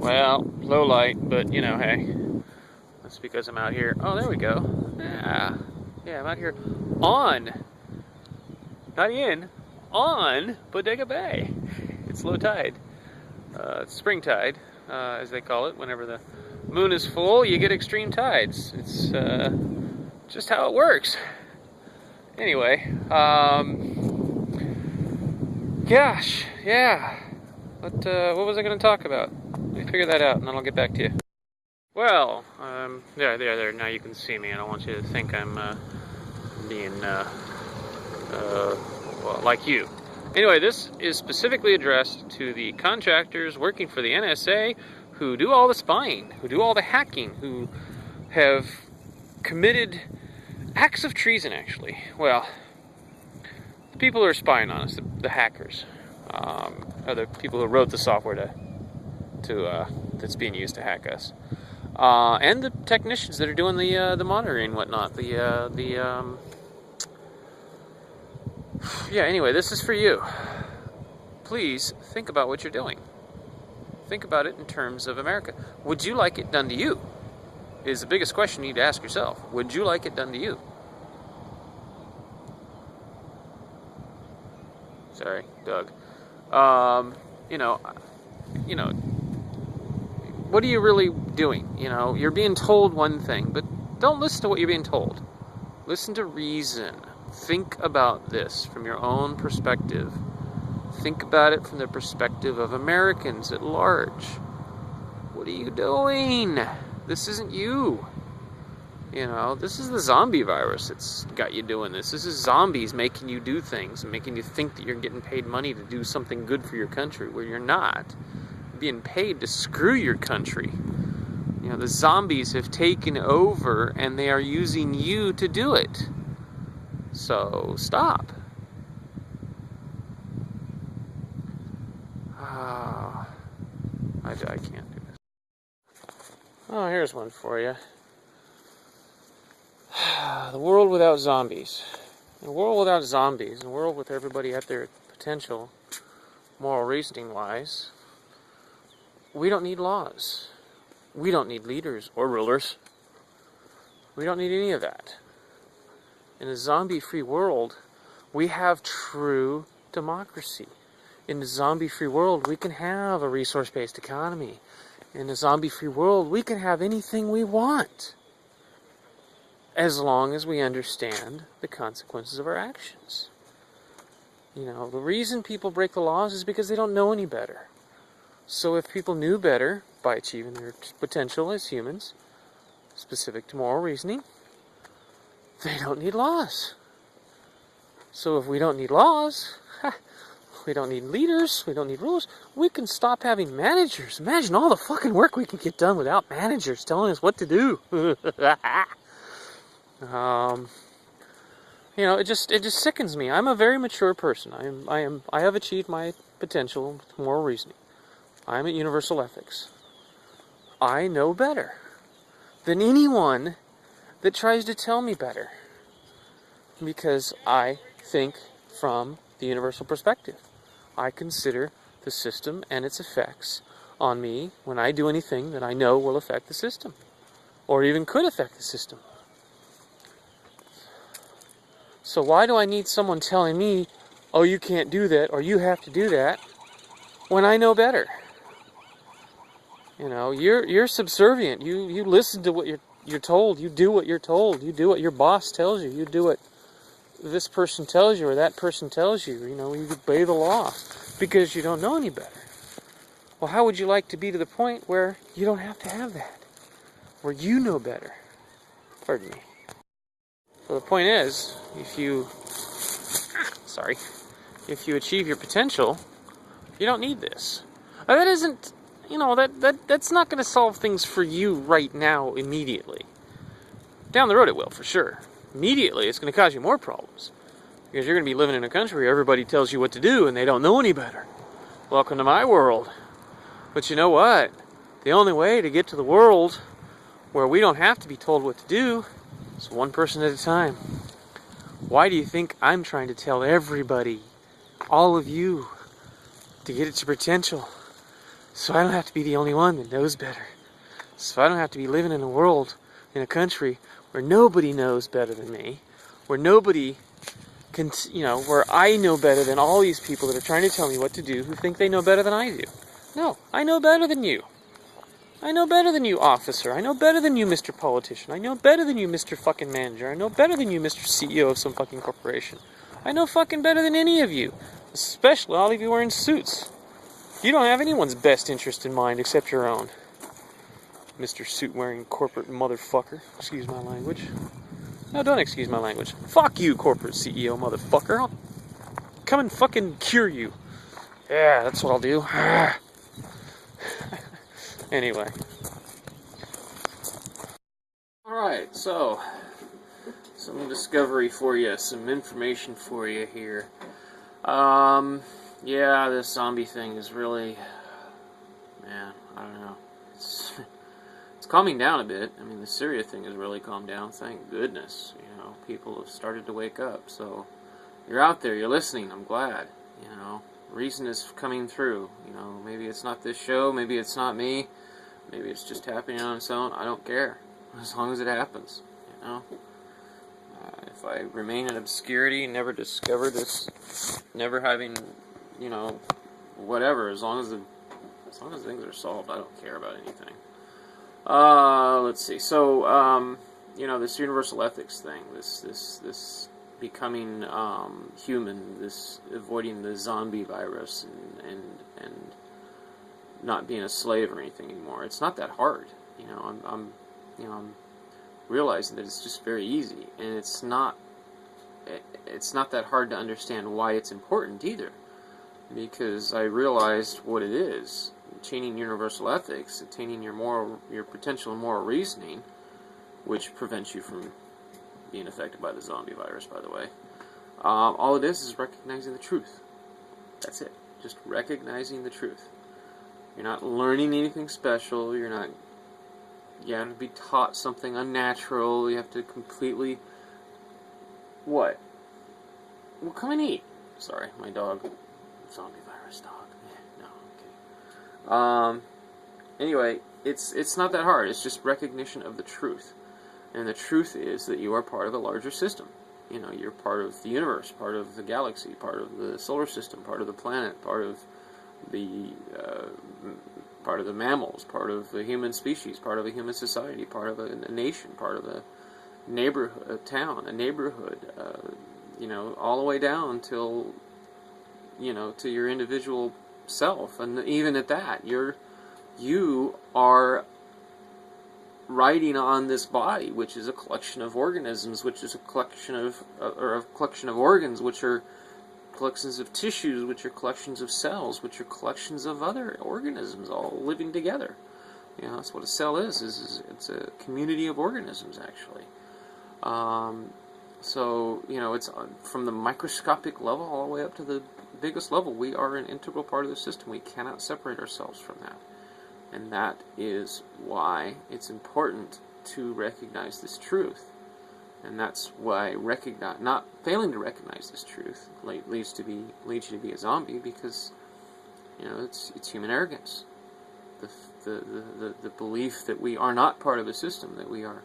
Well, low light, but you know, hey, that's because I'm out here. Oh, there we go. Yeah, I'm out here on, not in, on Bodega Bay. It's low tide. It's spring tide, as they call it. Whenever the moon is full, you get extreme tides. It's just how it works. Anyway, gosh, yeah. What was I going to talk about? Let me figure that out, and then I'll get back to you. Well, there. Now you can see me. I don't want you to think I'm being, well, like you. Anyway, this is specifically addressed to the contractors working for the NSA who do all the spying, who do all the hacking, who have committed acts of treason, actually. Well, the people who are spying on us, the hackers, are the people who wrote the software that's being used to hack us. And the technicians that are doing the monitoring and whatnot. Yeah, anyway, this is for you. Please think about what you're doing. Think about it in terms of America. Would you like it done to you? Is the biggest question you need to ask yourself. Would you like it done to you? Sorry, Doug. You know, what are you really doing? You know, you're being told one thing, but don't listen to what you're being told. Listen to reason. Think about this from your own perspective. Think about it from the perspective of Americans at large. What are you doing? This isn't you. You know, this is the zombie virus that's got you doing this. This is zombies making you do things and making you think that you're getting paid money to do something good for your country, where you're not. You're being paid to screw your country. You know, the zombies have taken over and they are using you to do it. So, stop. I can't do this. Oh, here's one for you. The world without zombies. In a world without zombies, in a world with everybody at their potential, moral reasoning-wise, we don't need laws. We don't need leaders or rulers. We don't need any of that. In a zombie-free world, we have true democracy. In a zombie-free world, we can have a resource-based economy. In a zombie-free world, we can have anything we want, as long as we understand the consequences of our actions. You know, the reason people break the laws is because they don't know any better. So if people knew better by achieving their potential as humans, specific to moral reasoning, they don't need laws. So if we don't need laws, we don't need leaders, we don't need rulers, we can stop having managers. Imagine all the fucking work we can get done without managers telling us what to do. You know, it just sickens me. I'm a very mature person. I have achieved my potential with moral reasoning. I'm at universal ethics. I know better than anyone that tries to tell me better, because I think from the universal perspective. I consider the system and its effects on me when I do anything that I know will affect the system, or even could affect the system. So why do I need someone telling me, oh, you can't do that, or you have to do that, when I know better? You know, you're subservient. You listen to what you're told. You do what you're told. You do what your boss tells you. You do what this person tells you or that person tells you. You know, you obey the law because you don't know any better. Well, how would you like to be to the point where you don't have to have that? Where you know better? Pardon me. So the point is, if you achieve your potential, you don't need this. Now, that isn't, you know, that's not going to solve things for you right now immediately. Down the road it will, for sure. Immediately, it's going to cause you more problems, because you're going to be living in a country where everybody tells you what to do and they don't know any better. Welcome to my world. But you know what? The only way to get to the world where we don't have to be told what to do is one person at a time. Why do you think I'm trying to tell everybody, all of you, to get at your potential? So I don't have to be the only one that knows better. So I don't have to be living in a world, in a country, where nobody knows better than me, where nobody can, where I know better than all these people that are trying to tell me what to do who think they know better than I do. No, I know better than you. I know better than you, officer. I know better than you, Mr. Politician. I know better than you, Mr. fucking Manager. I know better than you, Mr. CEO of some fucking corporation. I know fucking better than any of you. Especially all of you wearing suits. You don't have anyone's best interest in mind except your own. Mr. Suit-wearing corporate motherfucker. Excuse my language. No, don't excuse my language. Fuck you, corporate CEO motherfucker. I'll come and fucking cure you. Yeah, that's what I'll do. Anyway. Alright, so some discovery for you, some information for you here. Yeah, this zombie thing is really, man, I don't know. It's calming down a bit. I mean, the Syria thing has really calmed down, thank goodness. People have started to wake up, so you're out there, you're listening, I'm glad. Reason is coming through. Maybe it's not this show, maybe it's not me, maybe it's just happening on its own. I don't care, as long as it happens. If I remain in obscurity, never discover this, never having, whatever, as long as things are solved, I don't care about anything. Let's see. So, this universal ethics thing, this becoming human, this avoiding the zombie virus, and not being a slave or anything anymore. It's not that hard. I'm realizing that it's just very easy, and it's not that hard to understand why it's important either, because I realized what it is. Attaining universal ethics, attaining your potential moral reasoning, which prevents you from being affected by the zombie virus, by the way. All it is recognizing the truth. That's it. Just recognizing the truth. You're not learning anything special. You have to be taught something unnatural. You have to completely... What? Well, come and eat. Sorry, my dog. Zombie virus dog. No, okay. Anyway, it's not that hard. It's just recognition of the truth. And the truth is that you are part of a larger system. You're part of the universe, part of the galaxy, part of the solar system, part of the planet, part of the mammals, part of the human species, part of a human society, part of a nation, part of a neighborhood, a town, a neighborhood, all the way down till, to your individual self. And even at that, you are riding on this body, which is a collection of organisms, which is a collection of organs, which are collections of tissues, which are collections of cells, which are collections of other organisms, all living together. That's what a cell is it's a community of organisms, actually. So, it's from the microscopic level all the way up to the biggest level. We are an integral part of the system. We cannot separate ourselves from that. And that is why it's important to recognize this truth. And that's why not failing to recognize this truth leads you to be a zombie, because it's human arrogance. The belief that we are not part of the system, that we are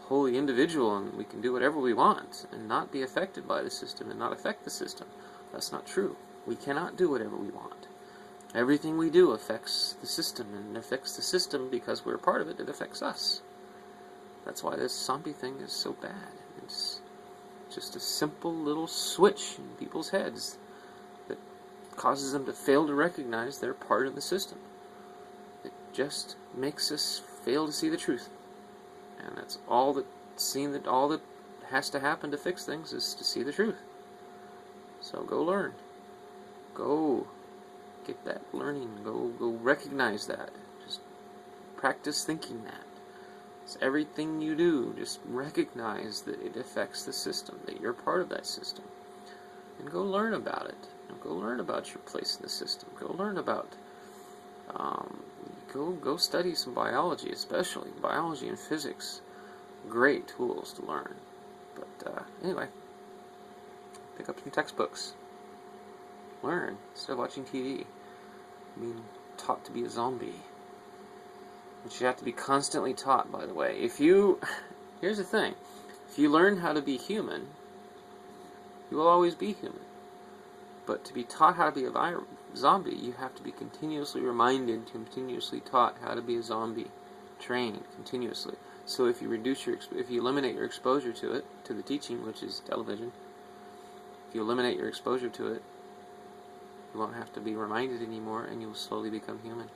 wholly individual and we can do whatever we want and not be affected by the system and not affect the system. That's not true. We cannot do whatever we want. Everything we do affects the system, and it affects the system because we're a part of it. It affects us. That's why this zombie thing is so bad. It's just a simple little switch in people's heads that causes them to fail to recognize they're part of the system. It just makes us fail to see the truth. And that's all that has to happen to fix things is to see the truth. So go learn. Go get that learning. Go recognize that. Just practice thinking that. It's everything you do. Just recognize that it affects the system, that you're part of that system. And go learn about it. Go learn about your place in the system. Go learn about... Go study some biology, especially biology and physics. Great tools to learn. But anyway, pick up some textbooks. Learn instead of watching TV. I mean, taught to be a zombie. Which you have to be constantly taught, by the way. Here's the thing. If you learn how to be human, you will always be human. But to be taught how to be a zombie, you have to be continuously reminded, continuously taught how to be a zombie. Trained continuously. So if you eliminate your exposure to it, to the teaching, which is television, if you eliminate your exposure to it, you won't have to be reminded anymore, and you will slowly become human.